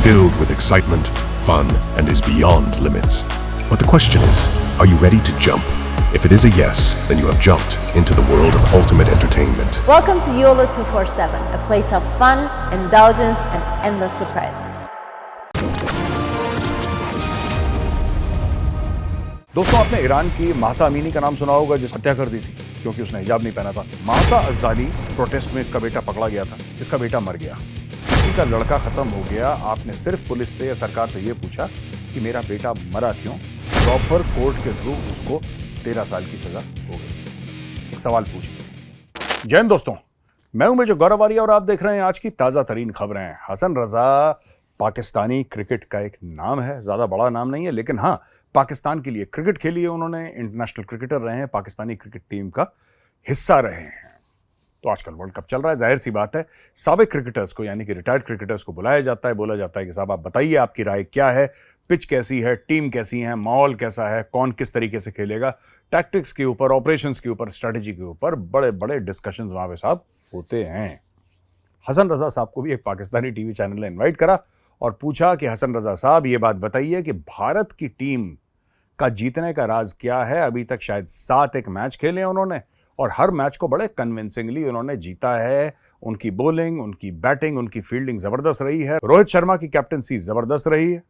filled with excitement, fun, and is beyond limits. But the question is, are you ready to jump? If it is a yes, then you have jumped into the world of ultimate entertainment. Welcome to YOLO 247, a place of fun, indulgence, and endless surprises. दोस्तों, आपने Iran की Mahsa Amini का नाम सुना होगा, जिस हत्या कर दी थी क्योंकि उसने हिजाब नहीं पहना था। महसा अज़दाली प्रोटेस्ट में इसका बेटा पकड़ा गया था, इसका बेटा मर गया, किसी का लड़का खत्म हो गया। आपने सिर्फ पुलिस से या सरकार से यह पूछा कि मेरा बेटा मरा क्यों, प्रॉपर कोर्ट के थ्रू उसको 13 साल की सजा हो गई। एक सवाल पूछिए। जय हिंद दोस्तों, मैं हूं मेजर गौरव आर्य और आप देख रहे हैं आज की ताजा तरीन खबरें। हसन रजा पाकिस्तानी क्रिकेट का एक नाम है, ज्यादा बड़ा नाम नहीं है, लेकिन हाँ, पाकिस्तान के लिए क्रिकेट खेली है उन्होंने, इंटरनेशनल क्रिकेटर रहे हैं, पाकिस्तानी क्रिकेट टीम का हिस्सा रहे हैं। तो आजकल वर्ल्ड कप चल रहा है, जाहिर सी बात है साबिक क्रिकेटर्स को यानी कि रिटायर्ड क्रिकेटर्स को बुलाया जाता है, बोला जाता है कि साहब आप बताइए आपकी राय क्या है, पिच कैसी है, टीम कैसी है, माहौल कैसा है, कौन किस तरीके से खेलेगा, टैक्टिक्स के ऊपर, ऑपरेशंस के ऊपर, स्ट्रेटजी के ऊपर बड़े बड़े डिस्कशंस वहां पे साहब होते हैं। हसन रजा साहब को भी एक पाकिस्तानी टीवी चैनल ने इन्वाइट करा और पूछा कि हसन रजा साहब ये बात बताइए कि भारत की टीम का जीतने का राज क्या है। अभी तक शायद 7 एक मैच खेले हैं उन्होंने और हर मैच को बड़े कन्विंसिंगली उन्होंने जीता है। उनकी बॉलिंग, उनकी बैटिंग, उनकी फील्डिंग जबरदस्त रही है, रोहित शर्मा की कैप्टनसी जबरदस्त रही है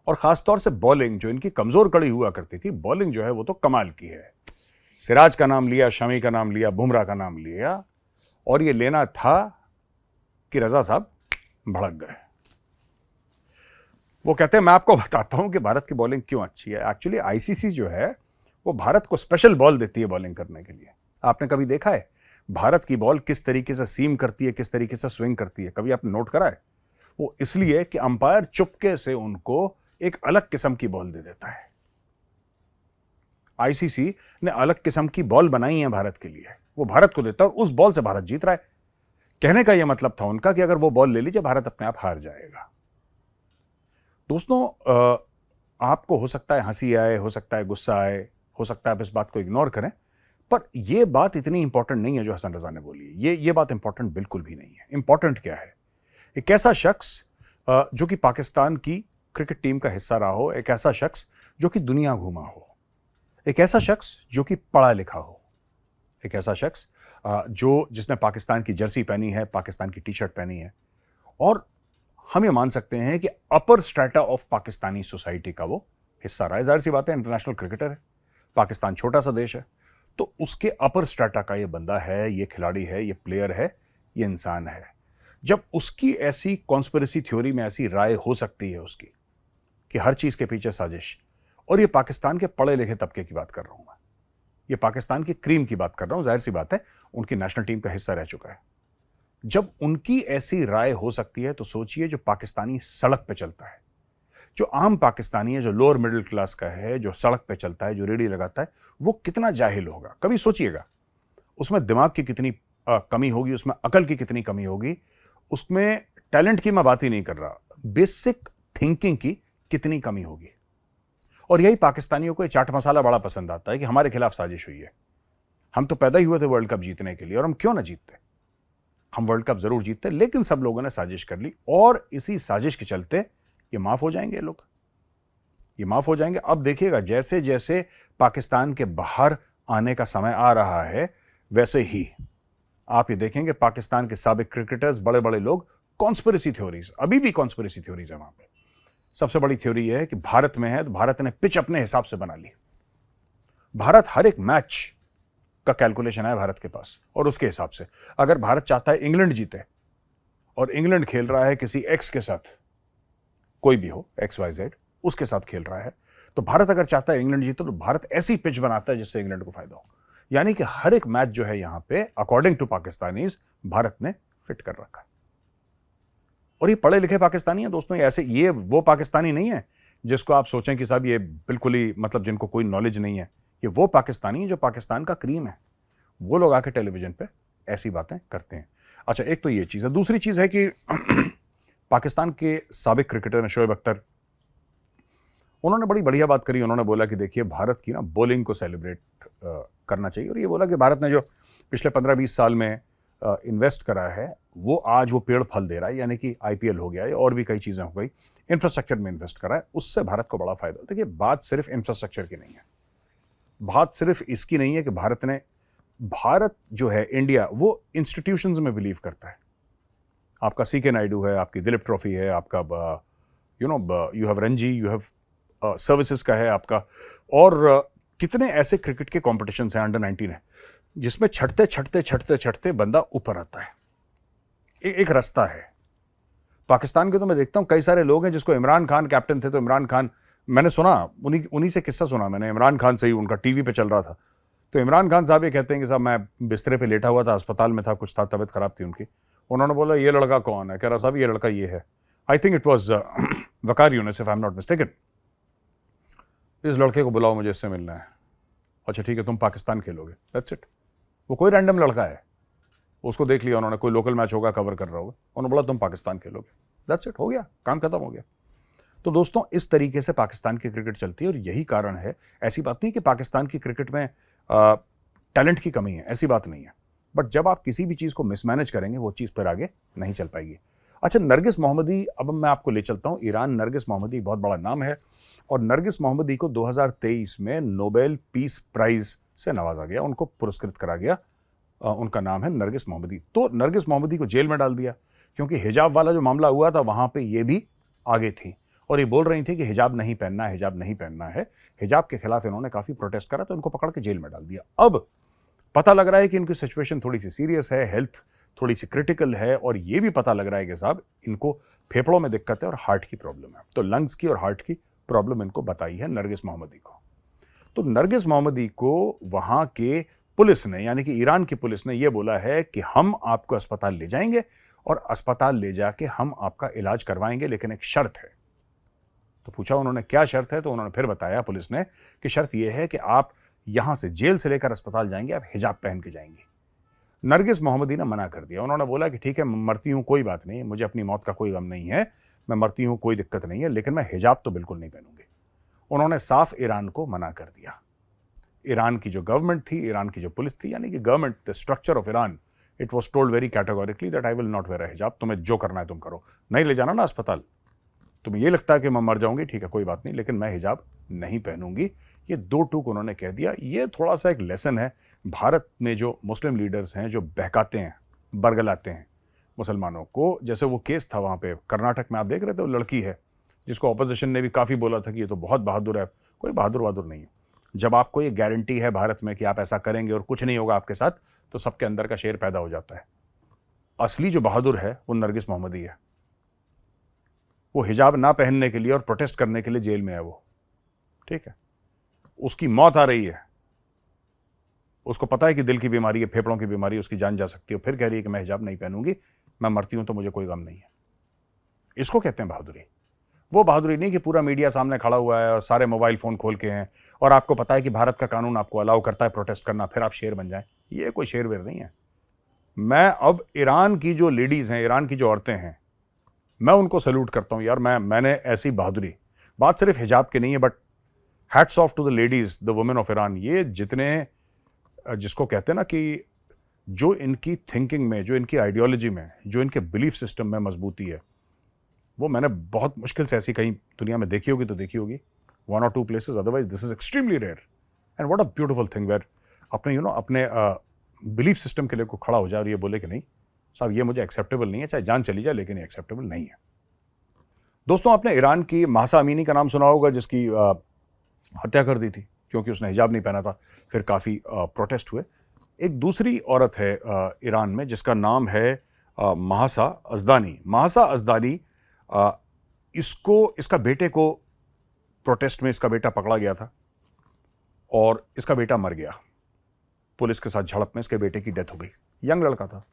और खासतौर से बॉलिंग जो इनकी कमजोर कड़ी हुआ करती थी, बॉलिंग जो है वो तो कमाल की है। सिराज का नाम लिया, शमी का नाम लिया, बुमराह का नाम लिया और ये लेना था कि रजा साहब भड़क गए। वो कहते हैं मैं आपको बताता हूं कि भारत की बॉलिंग क्यों अच्छी है। एक्चुअली आईसीसी जो है वो भारत को स्पेशल बॉल देती है बॉलिंग करने के लिए। आपने कभी देखा है भारत की बॉल किस तरीके से सीम करती है, किस तरीके से स्विंग करती है? कभी आपने नोट करा है? वो इसलिए कि अंपायर चुपके से उनको एक अलग किस्म की बॉल दे देता है। आईसीसी ने अलग किस्म की बॉल बनाई है भारत के लिए, वो भारत को देता है और उस बॉल से भारत जीत रहा है। कहने का यह मतलब था उनका कि अगर वो बॉल ले लीजिए भारत अपने आप हार जाएगा। दोस्तों, आपको हो सकता है हंसी आए, हो सकता है गुस्सा आए, हो सकता है आप इस बात को इग्नोर करें, पर यह बात इतनी इंपॉर्टेंट नहीं है जो हसन रजा ने बोली है। ये बात इंपॉर्टेंट बिल्कुल भी नहीं है। इंपॉर्टेंट क्या है? एक ऐसा शख्स जो कि पाकिस्तान की क्रिकेट टीम का हिस्सा रहा हो, एक ऐसा शख्स जो कि दुनिया घूमा हो, एक ऐसा शख्स जो कि पढ़ा लिखा हो, एक ऐसा शख्स जिसने पाकिस्तान की जर्सी पहनी है, पाकिस्तान की टी शर्ट पहनी है और हम ये मान सकते हैं कि अपर स्ट्रेटा ऑफ पाकिस्तानी सोसाइटी का वो हिस्सा रहा है। जाहिर सी बात है, इंटरनेशनल क्रिकेटर है, पाकिस्तान छोटा सा देश है, तो उसके अपर स्ट्रेटा का ये बंदा है, ये खिलाड़ी है, ये प्लेयर है, ये इंसान है। जब उसकी ऐसी कॉन्स्पिरेसी थ्योरी में ऐसी राय हो सकती है उसकी कि हर चीज के पीछे साजिश, और ये पाकिस्तान के पढ़े लिखे तबके की बात कर रहा हूं मैं, ये पाकिस्तान की क्रीम की बात कर रहा हूं, जाहिर सी बात है उनकी नेशनल टीम का हिस्सा रह चुका है। जब उनकी ऐसी राय हो सकती है तो सोचिए जो पाकिस्तानी सड़क पे चलता है, जो आम पाकिस्तानी है, जो लोअर मिडिल क्लास का है, जो सड़क पे चलता है, जो रेडी लगाता है, वो कितना जाहिल होगा। कभी सोचिएगा उसमें दिमाग की कितनी कमी होगी, उसमें अकल की कितनी कमी होगी, उसमें टैलेंट की मैं बात ही नहीं कर रहा, बेसिक थिंकिंग की कितनी कमी होगी। और यही पाकिस्तानियों को ये चाट मसाला बड़ा पसंद आता है कि हमारे खिलाफ साजिश हुई है। हम तो पैदा ही हुए थे वर्ल्ड कप जीतने के लिए और हम क्यों ना जीतते, हम वर्ल्ड कप जरूर जीतते, लेकिन सब लोगों ने साजिश कर ली और इसी साजिश के चलते ये माफ हो जाएंगे, लोग ये माफ हो जाएंगे। अब देखिएगा जैसे जैसे पाकिस्तान के बाहर आने का समय आ रहा है, वैसे ही आप ये देखेंगे पाकिस्तान के साबिक क्रिकेटर्स, बड़े बड़े लोग, कॉन्स्पिरेसी थ्योरीज, अभी भी कॉन्स्पिरेसी थ्योरीज है वहां पे। सबसे बड़ी थ्योरी यह है कि भारत में है तो भारत ने पिच अपने हिसाब से बना ली। भारत हर एक मैच का कैलकुलेशन है भारत के पास और उसके हिसाब से अगर भारत चाहता है इंग्लैंड जीते और इंग्लैंड खेल रहा है किसी एक्स के साथ, कोई भी हो, XYZ, उसके साथ खेल रहा है, तो भारत अगर चाहता है इंग्लैंड जीते तो भारत ऐसी पिच बनाता है जिससे इंग्लैंड को फायदा हो। यानी कि हर एक मैच जो है यहां पे अकॉर्डिंग टू पाकिस्तानीज भारत ने फिट कर रखा है। और ये पढ़े लिखे पाकिस्तानी है दोस्तों, ये वो पाकिस्तानी नहीं है जिसको आप सोचें कि साहब ये बिल्कुल ही मतलब जिनको कोई नॉलेज नहीं है। ये वो पाकिस्तानी जो पाकिस्तान का क्रीम है, वो लोग आके टेलीविजन पे ऐसी बातें करते हैं। अच्छा, एक तो ये चीज है। दूसरी चीज है कि पाकिस्तान के साबिक क्रिकेटर शोएब अख्तर, उन्होंने बड़ी बढ़िया बात करी। उन्होंने बोला कि देखिए भारत की ना बॉलिंग को सेलिब्रेट करना चाहिए और ये बोला कि भारत ने जो पिछले 15-20 साल में इन्वेस्ट करा है वो आज वो पेड़ फल दे रहा है, यानी कि आईपीएल हो गया या और भी कई चीज़ें हो गई, इंफ्रास्ट्रक्चर में इन्वेस्ट करा है, उससे भारत को बड़ा फायदा। देखिए बात सिर्फ इंफ्रास्ट्रक्चर की नहीं है, बात सिर्फ इसकी नहीं है कि भारत जो है इंडिया वो इंस्टीट्यूशंस में बिलीव करता है। आपका सीके नायडू है, आपकी दिलीप ट्रॉफी है, आपका you have Ranji, you have services का है आपका, और कितने ऐसे क्रिकेट के कॉम्पिटिशन हैं अंडर 19 है जिसमें छटते बंदा ऊपर आता है। एक रास्ता है। पाकिस्तान के तो मैं देखता हूं कई सारे लोग हैं जिसको इमरान खान कैप्टन थे, तो इमरान खान मैंने सुना, उन्हीं से किस्सा सुना मैंने, इमरान खान से ही, उनका टीवी पे चल रहा था, तो इमरान खान साहब ये कहते हैं कि साहब मैं बिस्तरे पे लेटा हुआ था, अस्पताल में था, कुछ था, तबीयत खराब थी उनकी, उन्होंने बोला ये लड़का कौन है, कह रहा साहब ये लड़का ये है, I think it was Waqar Younis if I am not mistaken, इस लड़के को बुलाओ मुझे इससे मिलना है। अच्छा ठीक है तुम पाकिस्तान खेलोगे, दैट्स इट। वो कोई रैंडम लड़का है, उसको देख लिया उन्होंने, कोई लोकल मैच होगा कवर कर रहा होगा, उन्होंने बोला तुम पाकिस्तान खेलोगे, दैट्स इट, हो गया, काम खत्म हो गया। तो दोस्तों इस तरीके से पाकिस्तान की क्रिकेट चलती है, और यही कारण है, ऐसी बात नहीं कि पाकिस्तान की क्रिकेट में टैलेंट की कमी है, ऐसी बात नहीं है, बट जब आप किसी भी चीज़ को मिसमैनेज करेंगे वो चीज़ पर आगे नहीं चल पाएगी। अच्छा, नरगिस मोहम्मदी, अब मैं आपको ले चलता हूँ ईरान। नरगिस मोहम्मदी बहुत बड़ा नाम है, और नरगिस मोहम्मदी को 2023 में नोबेल पीस प्राइज से नवाजा गया, उनको पुरस्कृत करा गया, उनका नाम है नरगिस मोहम्मदी। तो नरगिस मोहम्मदी को जेल में डाल दिया, क्योंकि हिजाब वाला जो मामला हुआ था वहाँ पे ये भी आगे थी, और ये बोल रही थी कि हिजाब नहीं पहनना है, हिजाब नहीं पहनना है, हिजाब के खिलाफ इन्होंने काफ़ी प्रोटेस्ट करा, तो इनको पकड़ के जेल में डाल दिया। अब पता लग रहा है कि इनकी सिचुएशन थोड़ी सी सीरियस है, हेल्थ थोड़ी सी क्रिटिकल है, और ये भी पता लग रहा है कि साहब इनको फेफड़ों में दिक्कत है और हार्ट की प्रॉब्लम है, तो लंग्स की और हार्ट की प्रॉब्लम इनको बताई है नरगिस मोहम्मदी को। तो नरगिस मोहम्मदी को वहाँ के पुलिस ने, यानी कि ईरान की पुलिस ने, यह बोला है कि हम आपको अस्पताल ले जाएंगे, और अस्पताल ले जाके हम आपका इलाज करवाएंगे, लेकिन एक शर्त है। तो पूछा उन्होंने क्या शर्त है, तो उन्होंने फिर बताया पुलिस ने कि शर्त यह है कि आप यहां से जेल से लेकर अस्पताल जाएंगे, आप हिजाब पहन के जाएंगे। नरगिस मोहम्मदी ने मना कर दिया, उन्होंने बोला कि ठीक है मैं मरती हूं, कोई बात नहीं, मुझे अपनी मौत का कोई गम नहीं है, मैं मरती हूं कोई दिक्कत नहीं है, लेकिन मैं हिजाब तो बिल्कुल नहीं पहनूंगी। उन्होंने साफ ईरान को मना कर दिया। ईरान की जो गवर्नमेंट थी, ईरान की जो पुलिस थी, यानी कि government, the structure of Iran, it was told very categorically that I will not wear a hijab, तुम्हें जो करना है तुम करो, नहीं ले जाना ना अस्पताल, तुम्हें ये लगता है कि मैं मर जाऊंगी, ठीक है कोई बात नहीं, लेकिन मैं हिजाब नहीं पहनूंगी। ये दो टूक उन्होंने कह दिया। ये थोड़ा सा एक लेसन है भारत में जो मुस्लिम लीडर्स हैं, जो बहकाते हैं, बरगलाते हैं मुसलमानों को। जैसे वो केस था वहाँ पे कर्नाटक में, आप देख रहे थे, वो लड़की है जिसको ऑपोजिशन ने भी काफ़ी बोला था कि ये तो बहुत बहादुर है। कोई बहादुर बहादुर नहीं है। जब आपको ये गारंटी है भारत में कि आप ऐसा करेंगे और कुछ नहीं होगा आपके साथ, तो सबके अंदर का शेर पैदा हो जाता है। असली जो बहादुर है वो नरगिस मोहम्मदी है। वो हिजाब ना पहनने के लिए और प्रोटेस्ट करने के लिए जेल में है वो, ठीक है। उसकी मौत आ रही है, उसको पता है कि दिल की बीमारी है, फेफड़ों की बीमारी, उसकी जान जा सकती है, फिर कह रही है कि मैं हिजाब नहीं पहनूंगी, मैं मरती हूं तो मुझे कोई गम नहीं है। इसको कहते हैं बहादुरी। वो बहादुरी नहीं कि पूरा मीडिया सामने खड़ा हुआ है और सारे मोबाइल फोन खोल के हैं और आपको पता है कि भारत का कानून आपको अलाउ करता है प्रोटेस्ट करना, फिर आप शेर बन जाएं। ये कोई शेर वेर नहीं है। मैं अब ईरान की जो लेडीज हैं, ईरान की जो औरतें हैं, मैं उनको सैल्यूट करता हूं यार। मैंने ऐसी बहादुरी, बात सिर्फ हिजाब की नहीं है, but hats off to the ladies, the women of Iran. ये जितने, जिसको कहते हैं ना कि जो इनकी थिंकिंग में, जो इनकी आइडियोलॉजी में, जो इनके बिलीफ सिस्टम में मजबूती है, वो मैंने बहुत मुश्किल से ऐसी कहीं दुनिया में देखी होगी तो देखी होगी, 1 or 2 places, otherwise this is extremely rare. And what a beautiful thing where अपने अपने बिलीफ सिस्टम के लिए को खड़ा हो जाए और ये बोले कि नहीं साहब ये मुझे एक्सेप्टेबल नहीं है, चाहे जान चली जाए लेकिन ये एक्सेप्टेबल नहीं है। दोस्तों, आपने ईरान की महसा अमीनी का नाम सुना होगा, जिसकी हत्या कर दी थी क्योंकि उसने हिजाब नहीं पहना था। फिर काफ़ी प्रोटेस्ट हुए। एक दूसरी औरत है ईरान में जिसका नाम है महसा अज़दानी। महसा अज़दानी, इसका बेटे को प्रोटेस्ट में इसका बेटा पकड़ा गया था और इसका बेटा मर गया। पुलिस के साथ झड़प में इसके बेटे की डेथ हो गई। यंग लड़का था।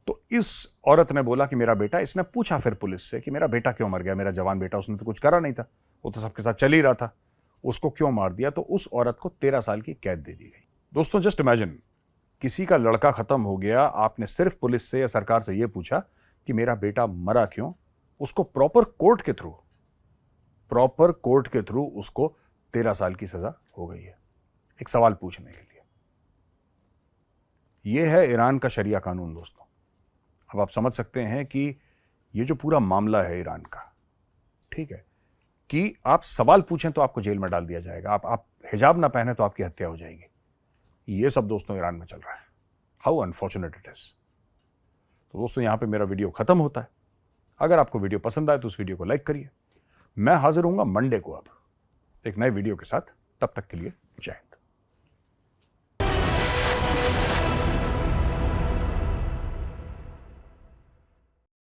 तो इस औरत ने बोला कि मेरा बेटा, इसने पूछा फिर पुलिस से कि मेरा बेटा क्यों मर गया, मेरा जवान बेटा, उसने तो कुछ करा नहीं था, वो तो सबके साथ चल ही रहा था, उसको क्यों मार दिया। तो उस औरत को 13 साल की कैद दे दी गई। दोस्तों, जस्ट इमेजिन, किसी का लड़का खत्म हो गया, आपने सिर्फ पुलिस से या सरकार से यह पूछा कि मेरा बेटा मरा क्यों, उसको प्रॉपर कोर्ट के थ्रू उसको 13 साल की सजा हो गई है, एक सवाल पूछने के लिए। ये है ईरान का शरिया कानून दोस्तों। अब आप समझ सकते हैं कि ये जो पूरा मामला है ईरान का, ठीक है, कि आप सवाल पूछें तो आपको जेल में डाल दिया जाएगा, आप हिजाब ना पहने तो आपकी हत्या हो जाएगी। ये सब दोस्तों ईरान में चल रहा है। How unfortunate it is. तो दोस्तों यहां पे मेरा वीडियो खत्म होता है। अगर आपको वीडियो पसंद आए तो उस वीडियो को लाइक करिए। मैं हाजिर होऊंगा मंडे को अब एक नए वीडियो के साथ। तब तक के लिए जय हिंद।